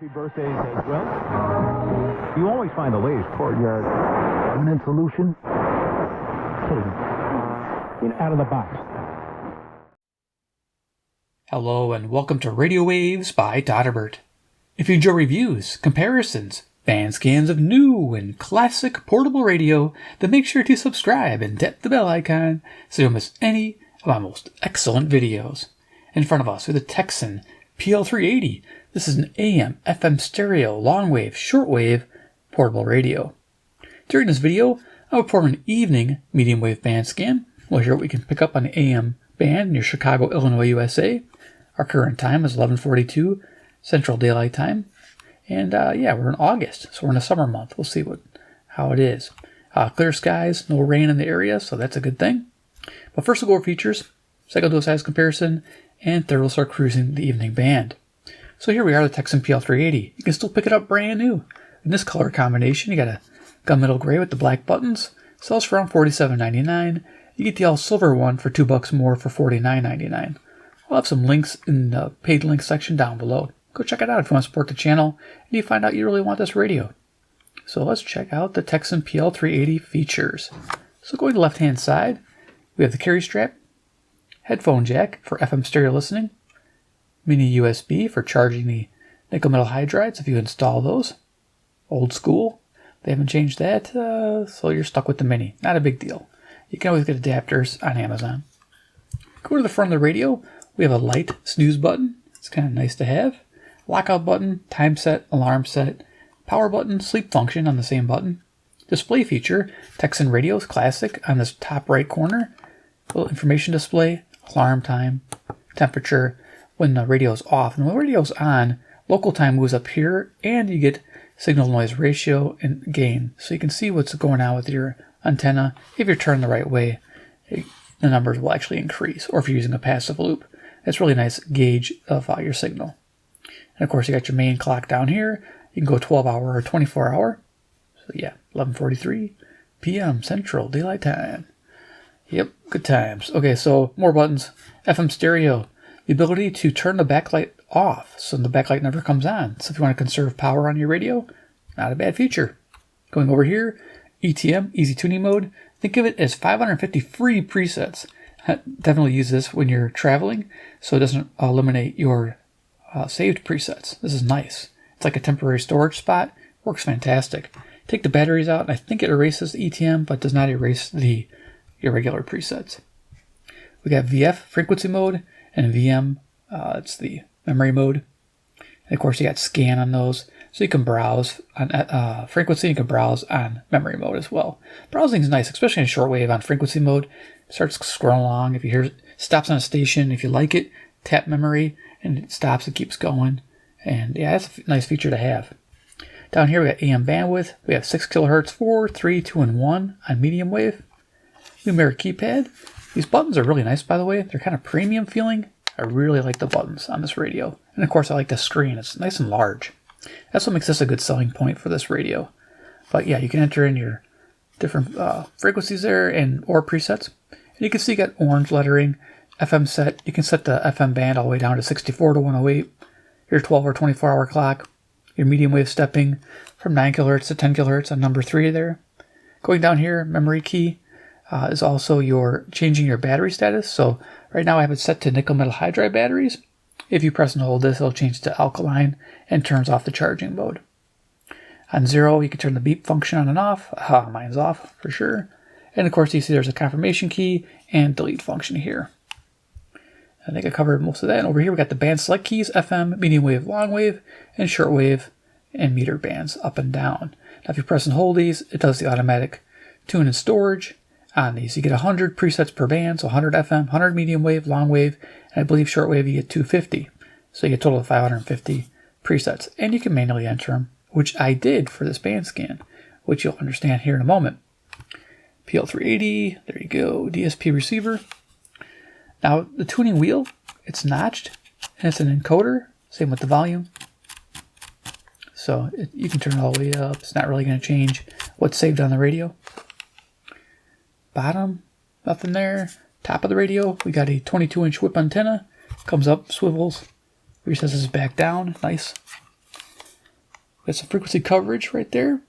Happy birthdays as well. You always find the latest courtyard permanent solution. Out of the box. Hello and welcome to Radio Waves by Todderbert. If you enjoy reviews, comparisons, band scans of new and classic portable radio, then make sure to subscribe and tap the bell icon so you don't miss any of my most excellent videos. In front of us we have the Tecsun PL-380. This is an AM, FM stereo, long-wave, shortwave portable radio. During this video, I'll perform an evening medium wave band scan. We'll hear what we can pick up on the AM band near Chicago, Illinois, USA. Our current time is 11:42 Central Daylight Time. And we're in August, so we're in a summer month. We'll see how it is. Clear skies, no rain in the area, so that's a good thing. But first we'll go over features, second we'll do a size comparison, and third we'll start cruising the evening band. So here we are, the Tecsun PL-380. You can still pick it up brand new. In this color combination, you got a gunmetal gray with the black buttons. Sells for around $47.99. You get the all silver one for $2 more for $49.99. We'll have some links in the paid links section down below. Go check it out if you want to support the channel and you find out you really want this radio. So let's check out the Tecsun PL-380 features. So going to the left hand side, we have the carry strap, headphone jack for FM stereo listening, mini USB for charging the nickel metal hydrides if you install those. Old school. They haven't changed that, so you're stuck with the mini. Not a big deal. You can always get adapters on Amazon. Go to the front of the radio. We have a light snooze button. It's kind of nice to have. Lockout button, time set, alarm set, power button, sleep function on the same button. Display feature, Tecsun Radios Classic on this top right corner. A little information display, alarm time, temperature, when the radio is off. And when the radio is on, local time moves up here, and you get signal noise ratio and gain. So you can see what's going on with your antenna. If you're turned the right way, the numbers will actually increase. Or if you're using a passive loop, it's really nice gauge of your signal. And of course, you got your main clock down here. You can go 12-hour or 24-hour. So yeah, 11:43 p.m. Central Daylight Time. Yep, good times. Okay, so more buttons. FM stereo. The ability to turn the backlight off so the backlight never comes on. So if you want to conserve power on your radio, not a bad feature. Going over here, ETM, easy tuning mode. Think of it as 550 free presets. Definitely use this when you're traveling so it doesn't eliminate your saved presets. This is nice. It's like a temporary storage spot. Works fantastic. Take the batteries out, and I think it erases the ETM, but does not erase the irregular presets. We got VF, frequency mode, and VM, it's the memory mode. And of course, you got scan on those, so you can browse on frequency. You can browse on memory mode as well. Browsing is nice, especially in shortwave on frequency mode. It starts scrolling along. If you hear stops on a station, if you like it, tap memory, and it stops and keeps going. And yeah, that's a nice feature to have. Down here we got AM bandwidth. We have 6 kHz, 4, 3, 2, and 1 on medium wave. Numeric keypad. These buttons are really nice, by the way. They're kind of premium feeling. I really like the buttons on this radio. And of course, I like the screen. It's nice and large. That's what makes this a good selling point for this radio. But yeah, you can enter in your different frequencies there or presets. And you can see you got orange lettering, FM set. You can set the FM band all the way down to 64 to 108. Your 12 or 24-hour clock. Your medium wave stepping from 9 kHz to 10 kHz on number 3 there. Going down here, memory key. Is also your changing your battery status. So right now I have it set to nickel metal hydride batteries. If you press and hold this, it'll change to alkaline and turns off the charging mode. On 0, you can turn the beep function on and off. Mine's off for sure. And of course, you see there's a confirmation key and delete function here. I think I covered most of that. And over here, we got the band select keys, FM, medium wave, long wave, and short wave, and meter bands up and down. Now, if you press and hold these, it does the automatic tune and storage. On these, you get 100 presets per band, so 100 FM, 100 medium wave, long wave, and I believe shortwave you get 250. So you get a total of 550 presets, and you can manually enter them, which I did for this band scan, which you'll understand here in a moment. PL-380, there you go, DSP receiver. Now the tuning wheel, it's notched, and it's an encoder, same with the volume. So you can turn it all the way up. It's not really going to change what's saved on the radio. Bottom, nothing there. Top of the radio, we got a 22-inch whip antenna. Comes up, swivels, recesses back down. Nice. There's some frequency coverage right there.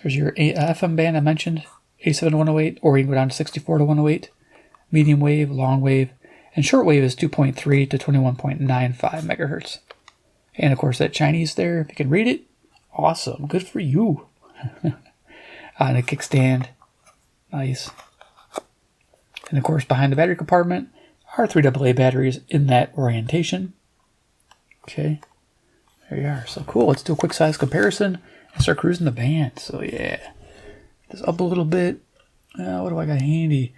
There's your FM band I mentioned, 87 to 108, or you can go down to 64 to 108. Medium wave, long wave, and shortwave is 2.3 to 21.95 megahertz. And of course that Chinese there, if you can read it, awesome, good for you. And a kickstand, nice. And of course behind the battery compartment are 3AA batteries in that orientation. Okay, there you are. So cool. Let's do a quick size comparison and start cruising the band. So yeah, this up a little bit. What do I got handy?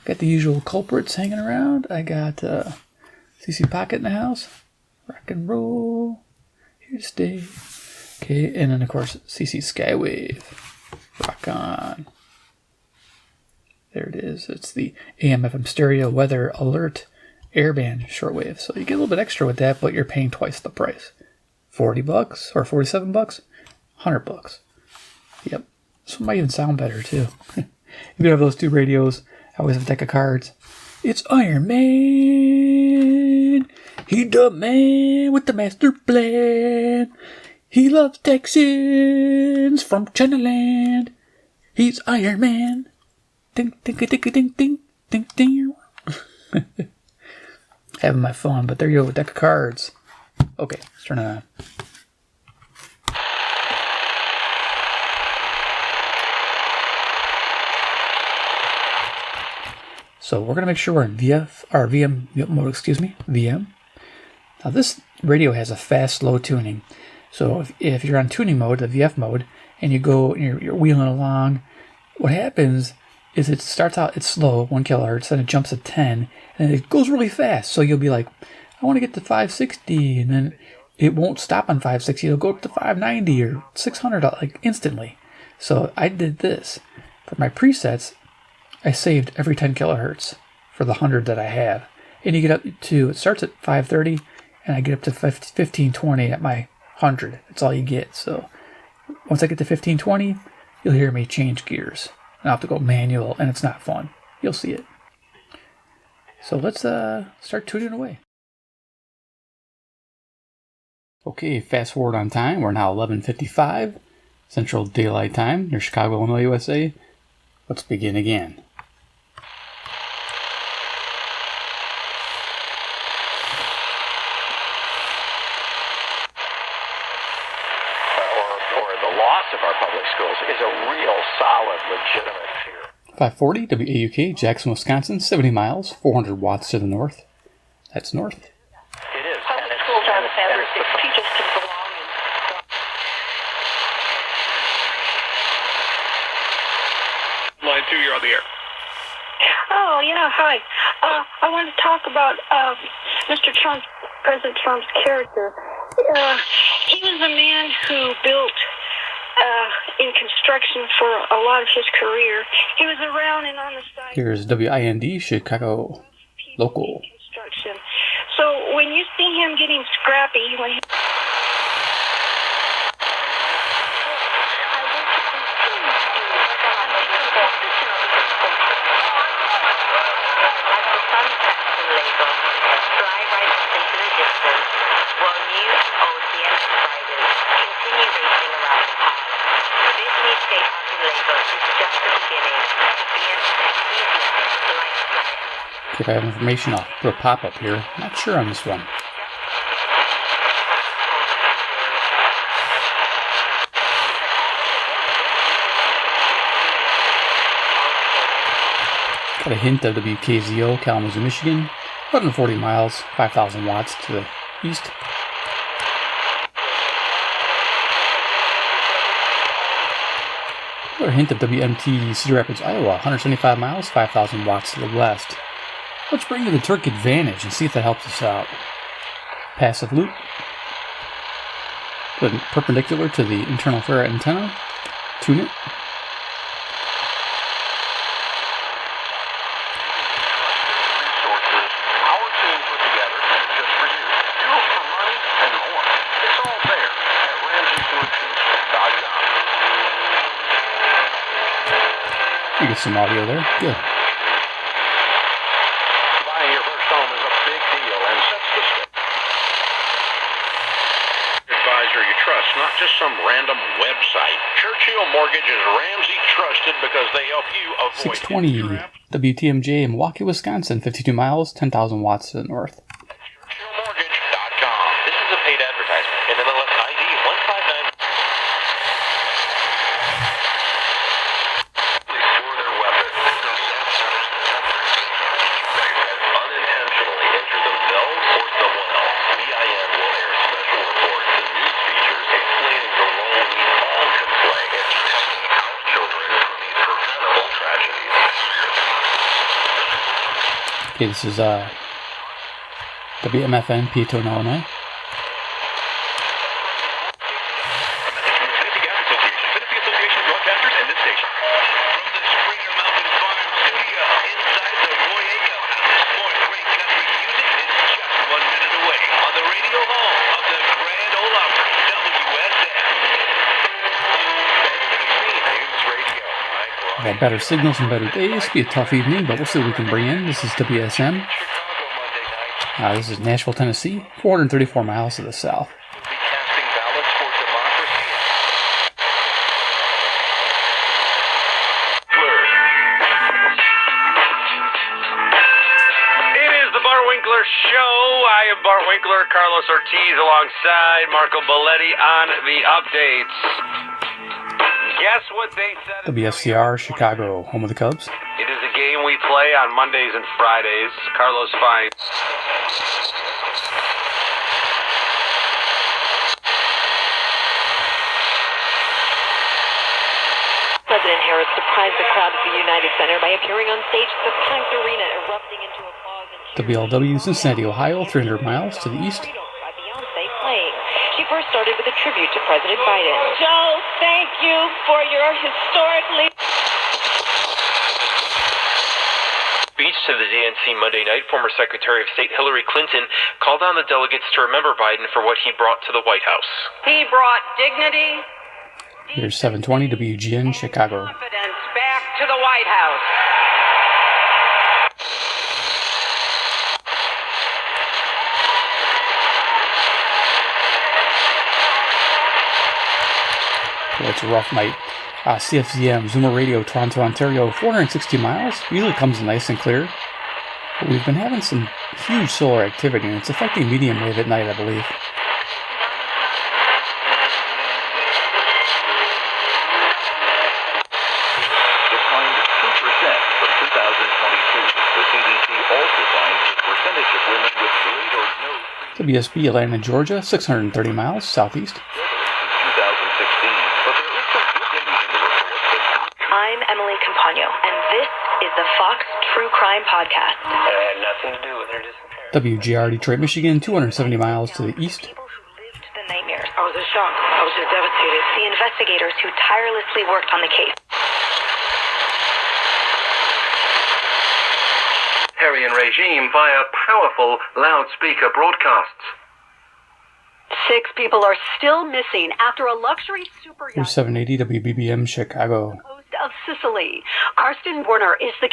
Got the usual culprits hanging around. I got CC Pocket in the house. Rock and roll. Here to stay. Okay, and then of course CC Skywave. Rock on. There it is. It's the AM FM stereo weather alert airband shortwave. So you get a little bit extra with that, but you're paying twice the price. $40 or $47, $100. Yep. This one might even sound better too. If you have those two radios, I always have a deck of cards. It's Iron Man. He the man with the master plan. He loves Texans from China land. He's Iron Man. Ding, ding, ding, ding, ding, ding, ding. Having my fun, but there you go, a deck of cards. Okay, let's turn it on. So we're gonna make sure we're in VM mode, VM. Now this radio has a fast, slow tuning. So if you're on tuning mode, the VF mode, and you go and you're wheeling along, what happens is it starts out, it's slow, 1 kilohertz, then it jumps to 10, and it goes really fast. So you'll be like, I want to get to 560, and then it won't stop on 560. It'll go up to 590 or 600 like instantly. So I did this. For my presets, I saved every 10 kilohertz for the 100 that I have. And you get up to, it starts at 530, and I get up to 1520 at my 100. That's all you get. So once I get to 1520, you'll hear me change gears. I'll have to go manual, and it's not fun. You'll see it. So let's start tuning away. Okay, fast forward on time. We're now 11:55 Central Daylight Time near Chicago, Illinois, USA. Let's begin again. Or the loss of our public schools is a real solid, legitimate fear. 540 WAUK, Jackson, Wisconsin, 70 miles, 400 watts to the north. That's north. It is. Public schools are the better. Teach us to belong. Line 2, you're on the air. Oh, yeah, hi. I want to talk about Mr. Trump, President Trump's character. He was a man who built in construction for a lot of his career. He was around and on the side. Here's WIND, Chicago local. Construction. So when you see him getting scrappy, when he... If I have information, I'll put a pop-up here. Not sure on this one. Got a hint of WKZO, Kalamazoo, Michigan. 140 miles, 5,000 watts to the east. Got a hint of WMT, Cedar Rapids, Iowa. 175 miles, 5,000 watts to the west. Let's bring in the Terk Advantage and see if that helps us out. Passive loop. Put it perpendicular to the internal ferrite antenna. Tune it. Resources, our team put together just for you. Fuel for money and more. It's all there at RamseySolutions.com. You get some audio there. Good. Buying your first home is a big deal and sets the stage. Advisor you trust, not just some random website. Churchill Mortgage is Ramsey trusted because they help you avoid 620 WTMJ in Milwaukee, Wisconsin, 52 miles, 10,000 watts to the north. ChurchillMortgage.com. This is a paid advertisement. NMLS ID 159. Store their weapons. Unintentionally injure themselves or someone else. BIN will air special reports and news features explaining the role we all can play in protecting our children from these preventable tragedies. Okay, this is WMFN, Peatone, Illinois. Tennessee Gas Association, Tennessee Association of Broadcasters, and this station. From the Springer Mountain Farm studio inside the Roy Aco House, more great country music is just 1 minute away on the radio home of the Grand Ole Opry, WSM. News Radio. I got better signals and better days. Be a tough evening, but we'll see what we can bring in. This is WSM. Chicago Monday night. This is Nashville, Tennessee, 434 miles to the south. Be casting ballots for democracy. It is the Bart Winkler Show. I am Bart Winkler, Carlos Ortiz alongside Marco Belletti on the updates. Guess what they said? WFCR, Chicago, home of the Cubs. It is a game we play on Mondays and Fridays. Carlos finds. President Harris surprised the crowd at the United Center by appearing on stage at the packed arena, erupting into applause and WLW, Cincinnati, Ohio, 300 miles to the east. by Beyonce playing. She first started with a tribute to President Biden. Joe, thank you for your historically... Speech to the DNC Monday night, former Secretary of State Hillary Clinton called on the delegates to remember Biden for what he brought to the White House. He brought dignity, Here's 720 WGN, Chicago. confidence back to the White House. Well, it's a rough night. CFZM, Zoomer Radio, Toronto, Ontario, 460 miles. Usually comes nice and clear. But we've been having some huge solar activity, and it's affecting Mediumwave at night, I believe. Declined 2% from 2022. The CDC also finds the percentage of women with great or no WSB, Atlanta, Georgia, 630 miles southeast. 2016. But there is some good news in the report that I'm Emily Campagno, and this is the Fox True Crime Podcast. had nothing to do with her disappearance. WGR, Detroit, Michigan, 270 miles to the east. People who lived the nightmares. I was in shock. I was just devastated. The investigators who tirelessly worked on the case. Authoritarian regime via powerful loudspeaker broadcasts. 6 people are still missing after a luxury super Here's yacht 780 WBBM, Chicago. coast of Sicily. Karsten Warner is the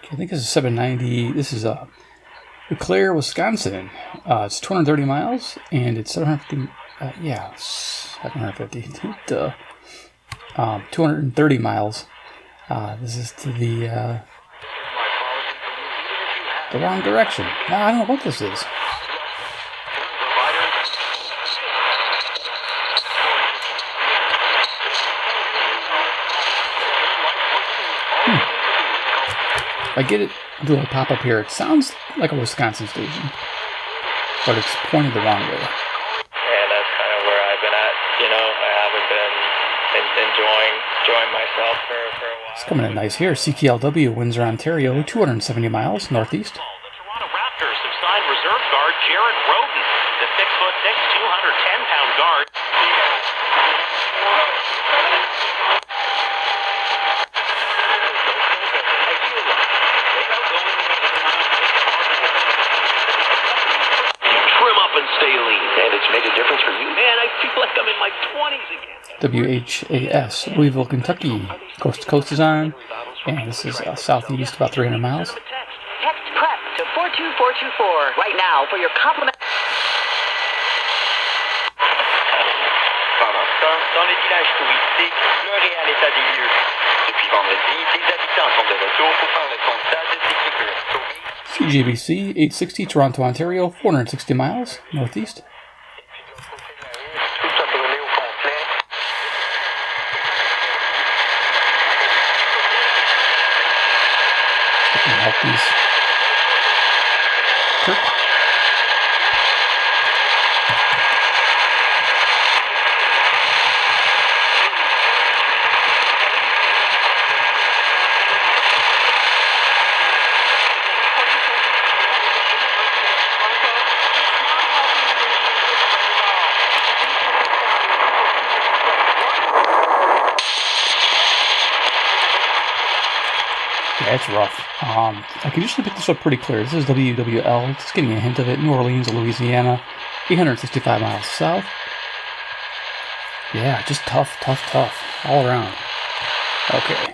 I think this is 790. This is Eau Claire, Wisconsin. It's 230 miles, and it's 750. 750. Duh. 230 miles. This is to the wrong direction. I don't know what this is. I get it, do a pop-up here. It sounds like a Wisconsin station, but it's pointed the wrong way. And that's kind of where I've been at. You know, I haven't been enjoying myself for a while. It's coming in nice here. CKLW, Windsor, Ontario, 270 miles northeast. The Toronto Raptors have signed reserve guard Jared Roden, the 6'6", 210-pound guard. And it's made a difference for you? Man, I feel like I'm in my 20s again. WHAS, Louisville, Kentucky. Coast to coast is on. And this is southeast, about 300 miles. Text PrEP to 42424 right now for your compliment. Pendant ce temps, dans les villages touristiques, le réel état des lieux. Depuis vendredi, les habitants sont de retour pour faire le constat de sécurité. CJBC 860 Toronto, Ontario, 460 miles northeast. Tout a brûlé au complet. Looking to help these Terk. Yeah, it's rough. I can usually pick this up pretty clear. This is WWL. Just getting a hint of it. New Orleans, Louisiana, 865 miles south. Yeah, just tough all around. Okay.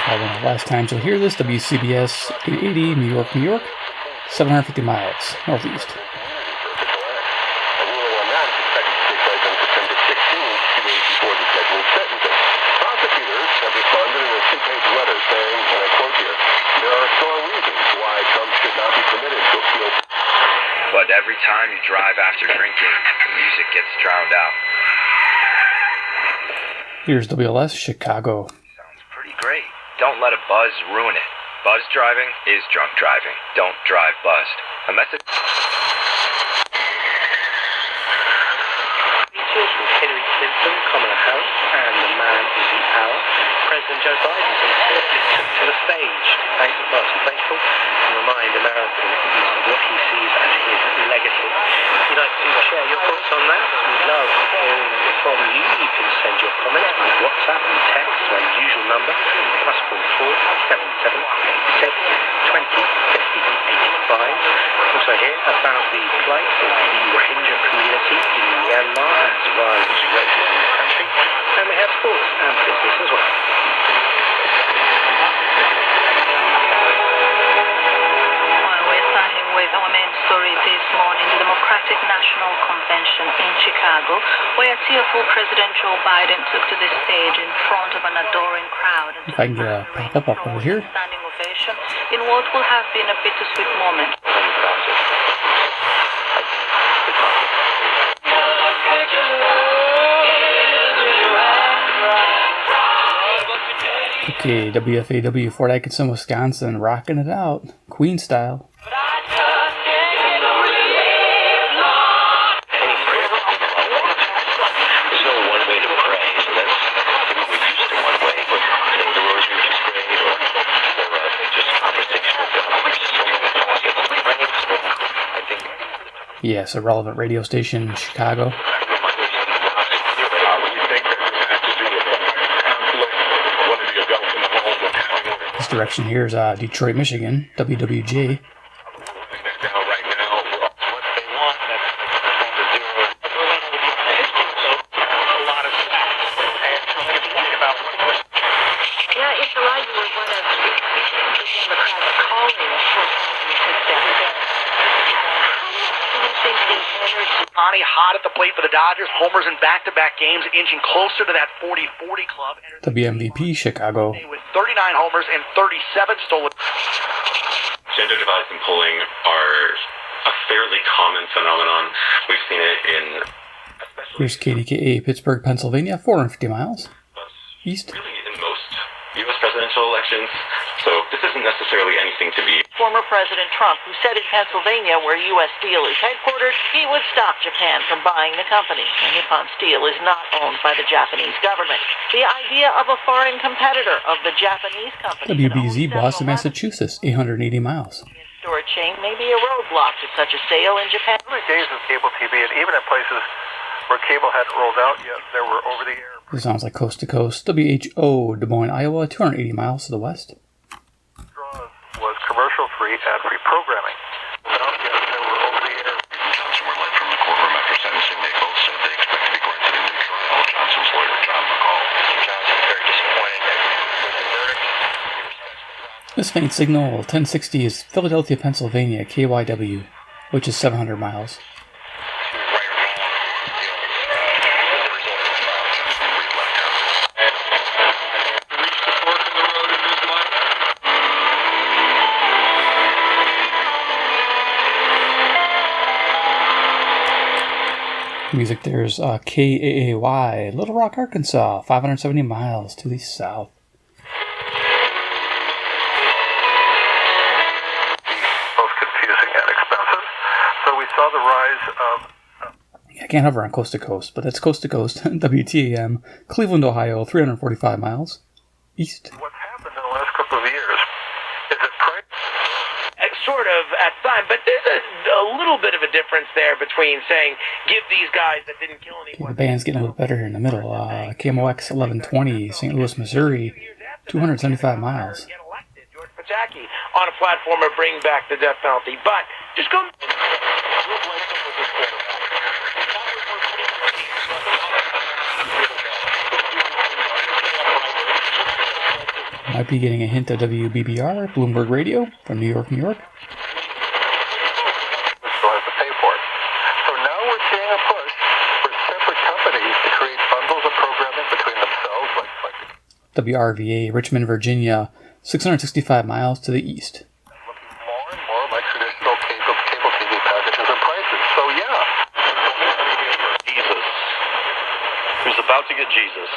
One of the last times you'll hear this, WCBS 880, New York, 750 miles northeast. Prosecutors have responded in a two-page letter saying, and I quote here, there are strong reasons why Trump should not be permitted to appeal. But every time you drive after drinking, the music gets drowned out. Here's WLS, Chicago. Sounds pretty great. Don't let a buzz ruin it. Buzz driving is drunk driving. Don't drive buzzed. A message. Speeches from Hillary Clinton, Kamala Harris, and the man of the hour, President Joe Biden, reportedly took to the stage to thank the past faithful and remind Americans of what he sees as his legacy. If you'd like to share your thoughts on that, we'd love hearing from you. You can send your comments by WhatsApp and text to our usual number, +44 77 86 20 50 85. Also hear about the plight of the Rohingya community in Myanmar as violence rages in the country, and we have sports and business as well. Well, we're starting with our main story this morning, the Democratic National Convention in Chicago, where tearful President Joe Biden took to the stage in front of an adoring crowd. And If I can pop up over here. standing ovation in what will have been a bittersweet moment. Okay, WFAW, Fort Atkinson, Wisconsin, rocking it out, Queen style. There's no one way to pray, so that's maybe we're used to one way, but saying the rosary just great, or just conversation with God. There's so many pockets of praying, so I think Yes, a relevant radio station in Chicago. This direction here is Detroit, Michigan, WWJ. Yeah, if the right were one of the Democrats calling for Otani hot at the plate for the Dodgers. Homers in back-to-back games, inching closer to that 40-40 club. WMVP, Chicago. With 39 homers and 37 stolen. Gender divides in polling are a fairly common phenomenon. We've seen it in... Here's KDKA, Pittsburgh, Pennsylvania, 450 miles east. Really in most U.S. presidential elections, so this isn't necessarily anything to be... Former President Trump, who said in Pennsylvania, where U.S. Steel is headquartered, he would stop Japan from buying the company. And Nippon Steel is not owned by the Japanese government. The idea of a foreign competitor of the Japanese company... WBZ, Boston, Massachusetts, 880 miles. ...store chain may be a roadblock to such a sale in Japan. In the days of cable TV, and even at places where cable hadn't rolled out yet. There were over-the-air. This sounds like coast to coast. WHO, Des Moines, Iowa, 280 miles to the west. Draws was commercial-free and free programming. Without yet, there were over-the-air. Johnson were led from the courtroom after sentencing. They both said they expect to be granted a new trial. Johnson's lawyer, John McCall. Mr. Johnson, very disappointed with the verdict. This faint signal 1060 is Philadelphia, Pennsylvania, KYW, which is 700 miles. Music there's KAAY, Little Rock, Arkansas, 570 miles to the south. Both confusing and expensive. So we saw the rise of... I can't hover on coast to coast, but that's coast to coast. WTAM, Cleveland, Ohio, 345 miles east. What's happened in the last couple of years is that price... Sort of at time, but there's a little bit of a difference there between saying, give these guys that didn't kill anyone. The band's getting a little better here in the middle. KMOX 1120, St. Louis, Missouri, 275 miles. George Pataki on a platform of bring back the death penalty, but just go... Might be getting a hint of WBBR, Bloomberg Radio, from New York, New York. Still has to pay for it. So now we're seeing a push for separate companies to create bundles of programming between themselves, like WRVA, Richmond, Virginia, 665 miles to the east. looking more and more like traditional cable TV packages and prices. So yeah. Jesus. Who's about to get Jesus.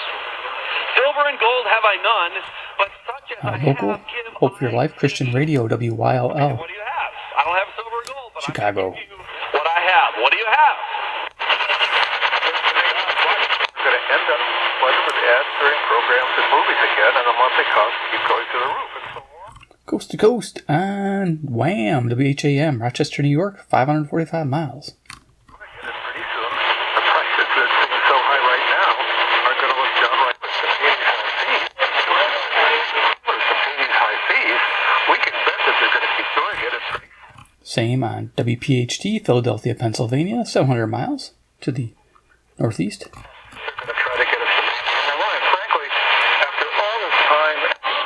Silver and gold have I none, but such as I Local, have give Hope for Your Life, Christian Radio, WYLL, What do you have? I don't have silver or gold, but Chicago. I can give you what I have. What do you have? We're going to end up flooded with ads during programs and movies again, and the monthly costs keep going through the roof. And so Coast to coast, and wham, WHAM, Rochester, New York, 545 miles. pretty soon, the prices that seem so high right now are going to look downright with subpoenaed high fees. We can bet that they're going to keep doing it. Same on WPHT, Philadelphia, Pennsylvania, 700 miles to the northeast.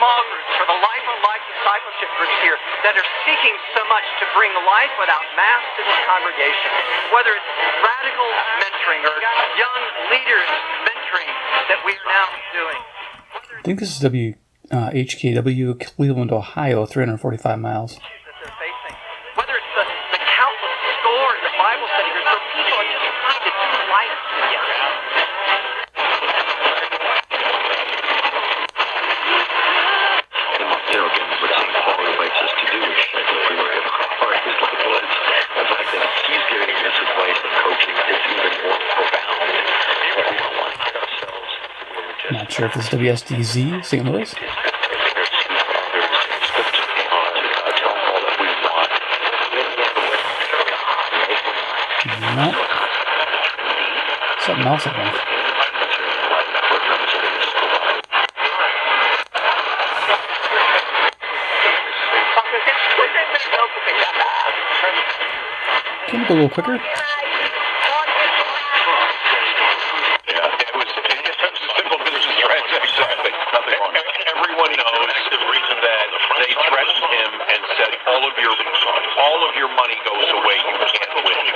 Small groups for the life of life discipleship groups here that are seeking so much to bring life without mass to this congregation. Whether it's radical mentoring or young leaders mentoring that we are now doing. I think this is HKW, Cleveland, Ohio, 345 miles. Whether it's the countless scores of Bible study groups where people are just trying to do life together. You know, again, what St. Paul invites us to do, which I think we look at our his life was, the fact that he's giving this advice and coaching is even more profound. That we don't want ourselves to Not sure if this is WSDZ, St. Louis. No. Something else, I think. Can we go a little quicker? Yeah, it was simple business, right? Exactly. Nothing wrong. Everyone knows the reason that they threatened him and said all of your money goes away. You can't win.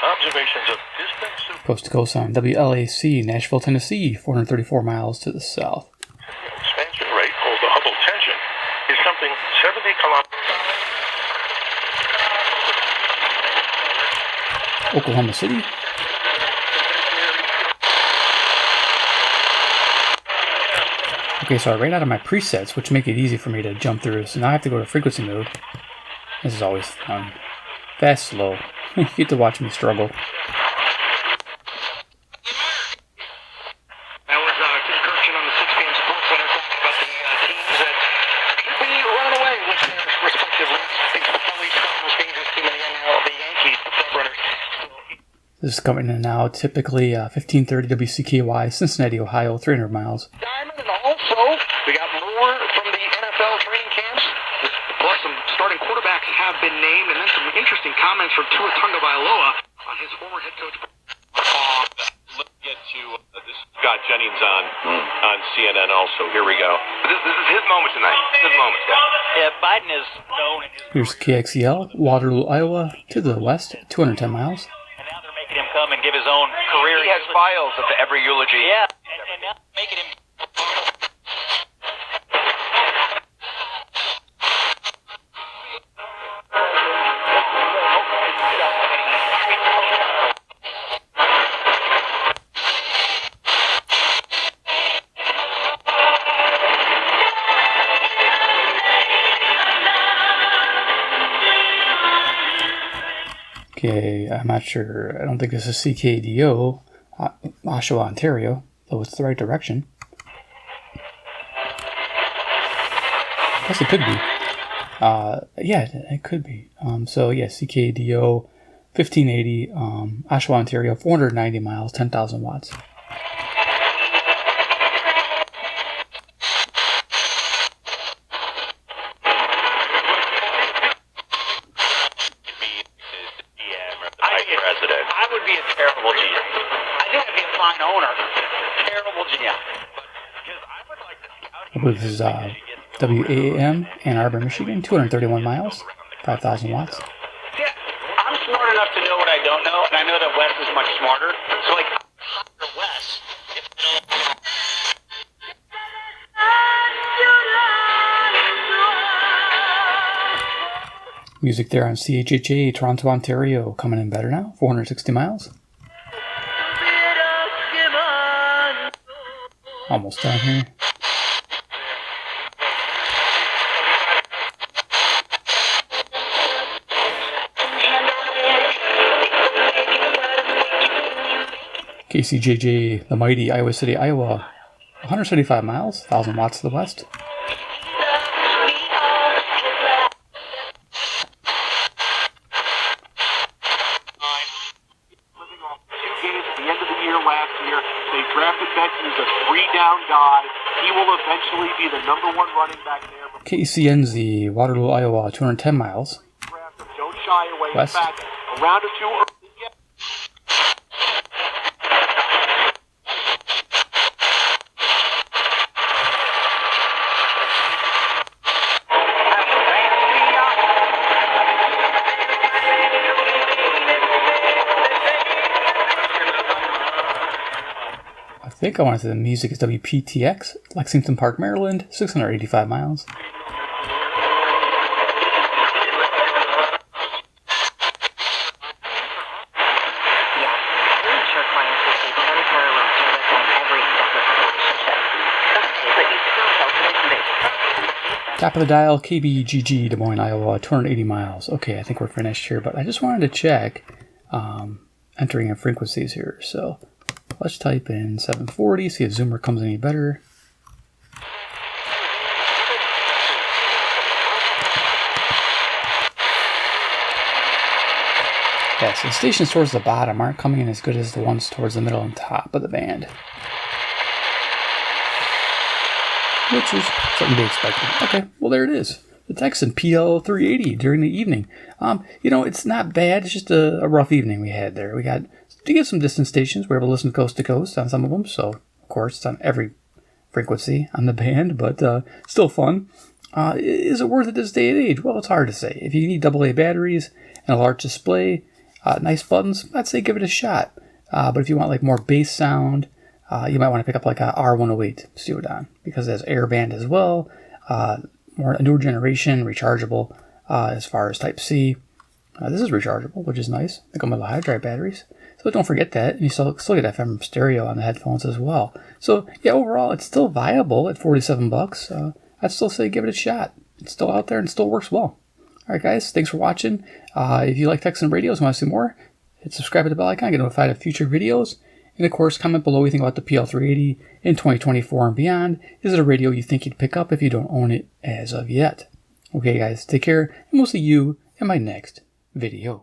observations of distant super... Coast to coast on WLAC, Nashville, Tennessee, 434 miles to the south. Expansion rate, called the Hubble tension, is something 70 kilometers... Oklahoma City. Okay, so I ran out of my presets, which make it easy for me to jump through. So now I have to go to frequency mode. This is always fun. Fast, slow. You get to watch me struggle. That was Tim Kirchen on the 6 p.m. Sports Center talking about the teams that could be running away with their respective leagues. I think the Phillies are the most dangerous team in the NL, the Yankees, the frontrunners. This is coming in now, typically 1530 WCKY, Cincinnati, Ohio, 300 miles. Diamond, and also we got more from the NFL training camps. Plus, some starting quarterbacks have been named, and then some interesting comments from Tua Tagovailoa on his former head coach. Let's get to this. Scott Jennings on CNN also. Here we go. This is his moment tonight. His moment, Scott. Yeah, Biden is known in his... Here's KXEL, Waterloo, Iowa, to the west, 210 miles. And now they're making him come and give his own career. He has files of every eulogy. Yeah, and now making him... Okay, I'm not sure. I don't think this is CKDO, Oshawa, Ontario, though it's the right direction. I guess it could be. Yeah, it could be. So yeah, CKDO 1580, Oshawa, Ontario, 490 miles, 10,000 watts. I would be a terrible GM. I think I'd be a fine owner. Terrible GM. I believe this is WAAM, Ann Arbor, Michigan, 231 miles, 5,000 watts. Yeah, I'm smart enough to know what I don't know, and I know that Wes is much smarter. So, like, hire Wes. Music there on CHHA, Toronto, Ontario, coming in better now, 460 miles. Almost down here. KCJJ, the mighty Iowa City, Iowa, 175 miles, 1,000 watts to the west. KCNZ, Waterloo, Iowa, 210 miles. West. A round or two early. I think I want to say the music is WPTX, Lexington Park, Maryland, 685 miles. Top of the dial, KBGG, Des Moines, Iowa, 280 miles. Okay, I think we're finished here, but I just wanted to check entering in frequencies here. So let's type in 740, see if Zoomer comes any better. Yeah, so the stations towards the bottom aren't coming in as good as the ones towards the middle and top of the band. Which is something to be expected. Okay, well there it is. The Tecsun PL-380 during the evening. You know, it's not bad. It's just a rough evening we had there. We got to get some distant stations. We were able to listen coast to coast on some of them. So, of course, it's on every frequency on the band, but still fun. Is it worth it this day and age? Well, it's hard to say. If you need AA batteries and a large display, Nice buttons, I'd say give it a shot. But if you want like more bass sound, you might want to pick up like a R108 Stereodon because it has airband as well. More a newer generation, rechargeable as far as Type C. This is rechargeable, which is nice. They come with hard drive batteries. So don't forget that. And you still get FM stereo on the headphones as well. So yeah, overall, it's still viable at $47. I'd still say give it a shot. It's still out there and still works well. All right, guys, thanks for watching. If you like Tecsun radios and want to see more, hit subscribe to the bell icon, get notified of future videos. And of course, comment below what you think about the PL-380 in 2024 and beyond. Is it a radio you think you'd pick up if you don't own it as of yet? Okay, guys, take care, and we'll see you in my next video.